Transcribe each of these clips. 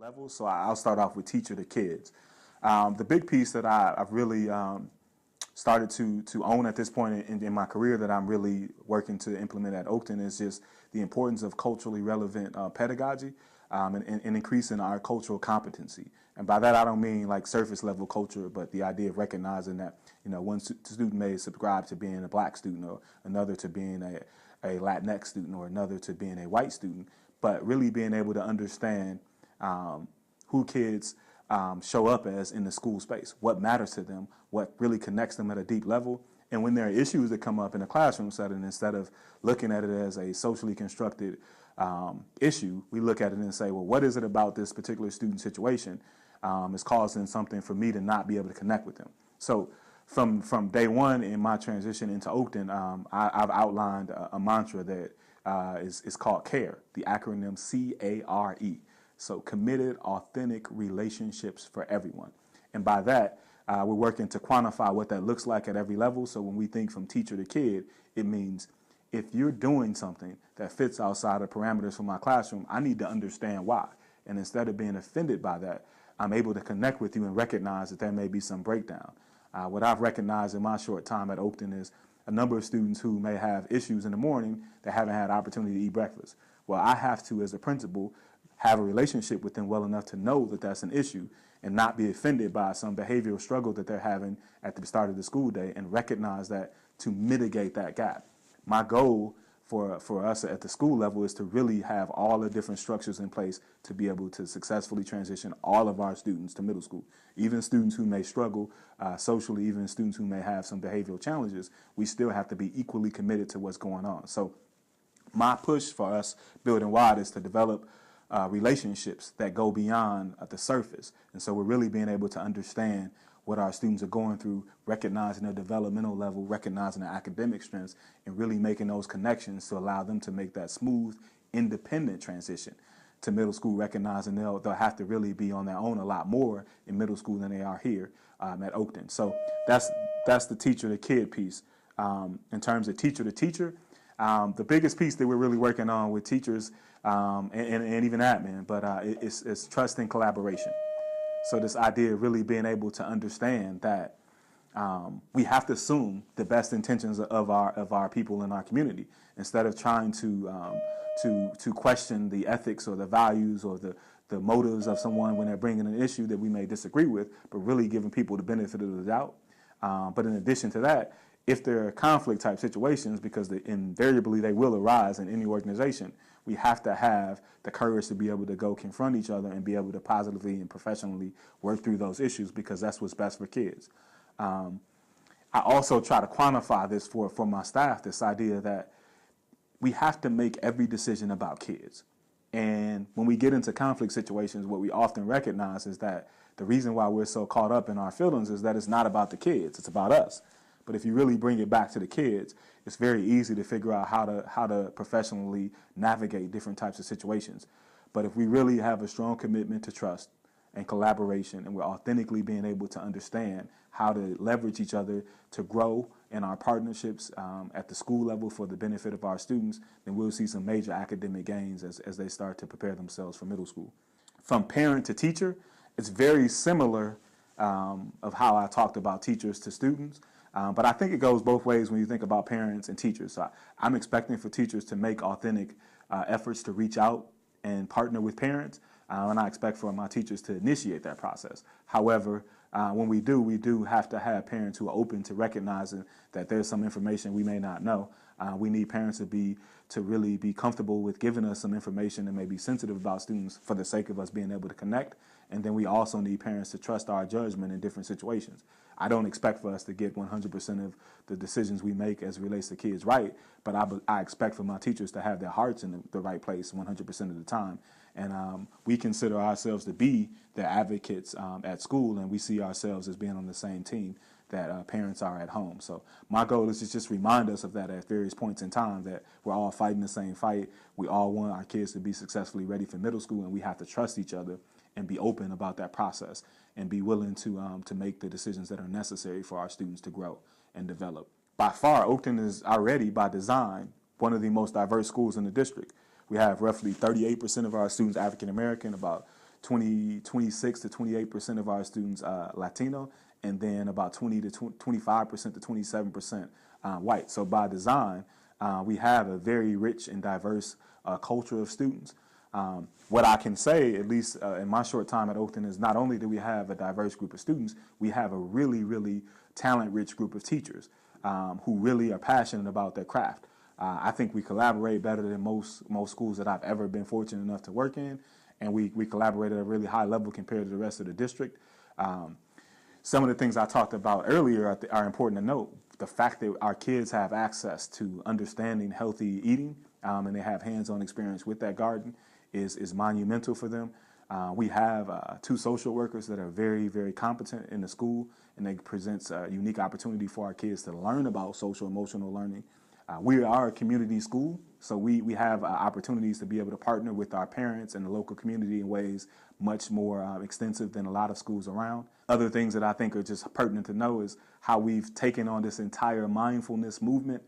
levels, so I'll start off with teacher to kids. The big piece that I've really started to own at this point in my career that I'm really working to implement at Oakton is just the importance of culturally relevant pedagogy and increasing our cultural competency. And by that I don't mean like surface level culture, but the idea of recognizing that one student may subscribe to being a black student, or another to being a Latinx student, or another to being a white student, but really being able to understand who kids show up as in the school space, what matters to them, what really connects them at a deep level. And when there are issues that come up in a classroom setting, instead of looking at it as a socially constructed issue, we look at it and say, well, what is it about this particular student situation is causing something for me to not be able to connect with them? So from day one in my transition into Oakton, I've outlined a mantra that is called CARE, the acronym CARE. So committed, authentic relationships for everyone. And by that, we're working to quantify what that looks like at every level. So when we think from teacher to kid, it means if you're doing something that fits outside of parameters for my classroom, I need to understand why. And instead of being offended by that, I'm able to connect with you and recognize that there may be some breakdown. What I've recognized in my short time at Oakton is a number of students who may have issues in the morning that haven't had opportunity to eat breakfast. Well, I have to, as a principal, have a relationship with them well enough to know that that's an issue and not be offended by some behavioral struggle that they're having at the start of the school day, and recognize that to mitigate that gap. My goal for us at the school level is to really have all the different structures in place to be able to successfully transition all of our students to middle school. Even students who may struggle socially, even students who may have some behavioral challenges, we still have to be equally committed to what's going on. So my push for us building wide is to develop relationships that go beyond the surface. And so we're really being able to understand what our students are going through, recognizing their developmental level, recognizing their academic strengths, and really making those connections to allow them to make that smooth, independent transition to middle school, recognizing they'll have to really be on their own a lot more in middle school than they are here at Oakton. So that's the teacher to kid piece. In terms of teacher to teacher, the biggest piece that we're really working on with teachers and even admin, but it's trust and collaboration. So this idea of really being able to understand that we have to assume the best intentions of our people in our community, instead of trying to question the ethics or the values or the motives of someone when they're bringing an issue that we may disagree with, but really giving people the benefit of the doubt. But in addition to that, if there are conflict type situations, because invariably they will arise in any organization, we have to have the courage to be able to go confront each other and be able to positively and professionally work through those issues, because that's what's best for kids. I also try to quantify this for my staff, this idea that we have to make every decision about kids. And when we get into conflict situations, what we often recognize is that the reason why we're so caught up in our feelings is that it's not about the kids, it's about us. But if you really bring it back to the kids, it's very easy to figure out how to professionally navigate different types of situations. But if we really have a strong commitment to trust and collaboration, and we're authentically being able to understand how to leverage each other to grow in our partnerships at the school level for the benefit of our students, then we'll see some major academic gains as they start to prepare themselves for middle school. From parent to teacher, it's very similar of how I talked about teachers to students. But I think it goes both ways when you think about parents and teachers. So I'm expecting for teachers to make authentic efforts to reach out and partner with parents, and I expect for my teachers to initiate that process. However, when we do have to have parents who are open to recognizing that there's some information we may not know. We need parents to really be comfortable with giving us some information and may be sensitive about students for the sake of us being able to connect. And then we also need parents to trust our judgment in different situations. I don't expect for us to get 100% of the decisions we make as it relates to kids right, but I expect for my teachers to have their hearts in the right place 100% of the time. And we consider ourselves to be the advocates at school, and we see ourselves as being on the same team that parents are at home. So my goal is to just remind us of that at various points in time, that we're all fighting the same fight. We all want our kids to be successfully ready for middle school, and we have to trust each other and be open about that process and be willing to make the decisions that are necessary for our students to grow and develop. By far, Oakton is already, by design, one of the most diverse schools in the district. We have roughly 38% of our students African American, about 26 to 28% of our students Latino, and then about 20 to 25% to 27% white. So by design, we have a very rich and diverse culture of students. What I can say, at least in my short time at Oakton, is not only do we have a diverse group of students, we have a really, really talent-rich group of teachers who really are passionate about their craft. I think we collaborate better than most schools that I've ever been fortunate enough to work in, and we collaborate at a really high level compared to the rest of the district. Some of the things I talked about earlier are important to note. The fact that our kids have access to understanding healthy eating and they have hands-on experience with that garden is monumental for them. We have 2 social workers that are very, very competent in the school, and they presents a unique opportunity for our kids to learn about social emotional learning. We are a community school, so we have opportunities to be able to partner with our parents and the local community in ways much more extensive than a lot of schools around. Other things that I think are just pertinent to know is how we've taken on this entire mindfulness movement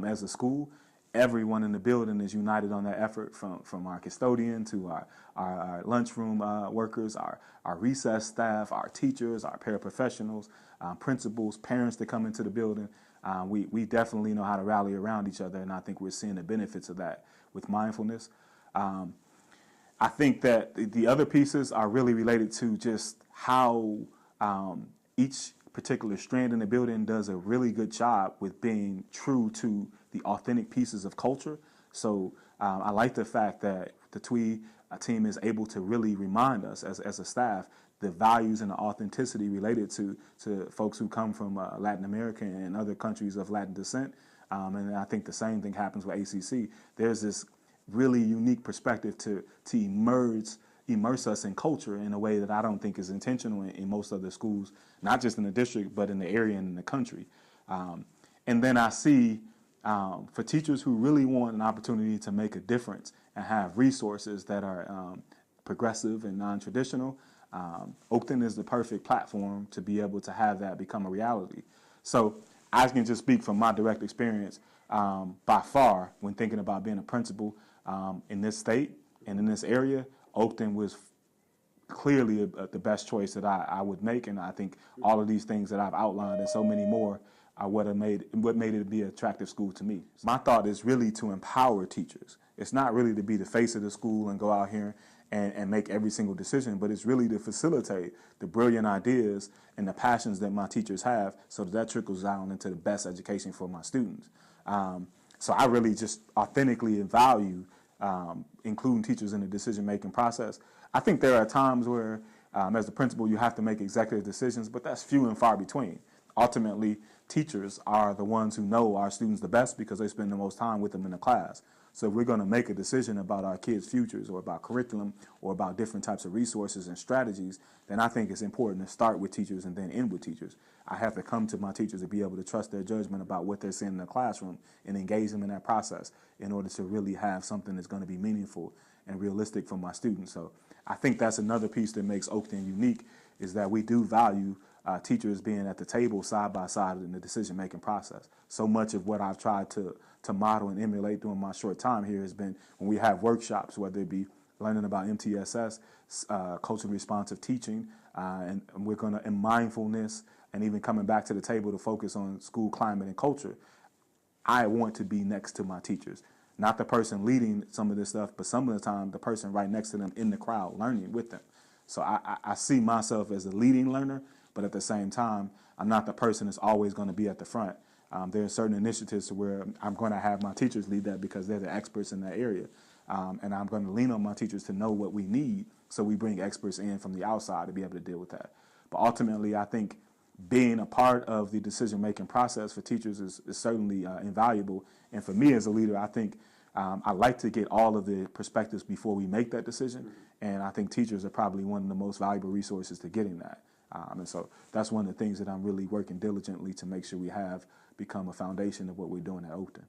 as a school. Everyone in the building is united on that effort, from our custodian to our lunchroom workers, our recess staff, our teachers, our paraprofessionals, principals, parents that come into the building. We definitely know how to rally around each other, and I think we're seeing the benefits of that with mindfulness. I think that the other pieces are really related to just how each particular strand in the building does a really good job with being true to the authentic pieces of culture. So I like the fact that the TWE team is able to really remind us as a staff the values and the authenticity related to folks who come from Latin America and other countries of Latin descent. And I think the same thing happens with ACC. There's this really unique perspective to immerse us in culture in a way that I don't think is intentional in most other schools, not just in the district, but in the area and in the country. And then I see for teachers who really want an opportunity to make a difference and have resources that are progressive and non-traditional, Oakton is the perfect platform to be able to have that become a reality. So I can just speak from my direct experience. By far, when thinking about being a principal in this state and in this area, Oakton was clearly the best choice that I would make, and I think all of these things that I've outlined and so many more are what made it be an attractive school to me. My thought is really to empower teachers. It's not really to be the face of the school and go out here and make every single decision, but it's really to facilitate the brilliant ideas and the passions that my teachers have so that trickles down into the best education for my students. So I really just authentically value including teachers in the decision-making process. I think there are times where, as the principal, you have to make executive decisions, but that's few and far between. Ultimately, teachers are the ones who know our students the best because they spend the most time with them in the class. So if we're going to make a decision about our kids' futures or about curriculum or about different types of resources and strategies, then I think it's important to start with teachers and then end with teachers. I have to come to my teachers to be able to trust their judgment about what they're seeing in the classroom and engage them in that process in order to really have something that's going to be meaningful and realistic for my students. So I think that's another piece that makes Oakton unique, is that we do value teachers being at the table side by side in the decision-making process. So much of what I've tried to model and emulate during my short time here has been when we have workshops, whether it be learning about MTSS, culturally responsive teaching, and we're going to, in mindfulness, and even coming back to the table to focus on school climate and culture. I want to be next to my teachers, not the person leading some of this stuff, but some of the time the person right next to them in the crowd learning with them. So I see myself as a leading learner, but at the same time, I'm not the person that's always going to be at the front. There are certain initiatives where I'm going to have my teachers lead that because they're the experts in that area. And I'm going to lean on my teachers to know what we need, so we bring experts in from the outside to be able to deal with that. But ultimately, I think being a part of the decision-making process for teachers is certainly invaluable. And for me as a leader, I think I like to get all of the perspectives before we make that decision. And I think teachers are probably one of the most valuable resources to getting that. And so that's one of the things that I'm really working diligently to make sure we have become a foundation of what we're doing at Oakton.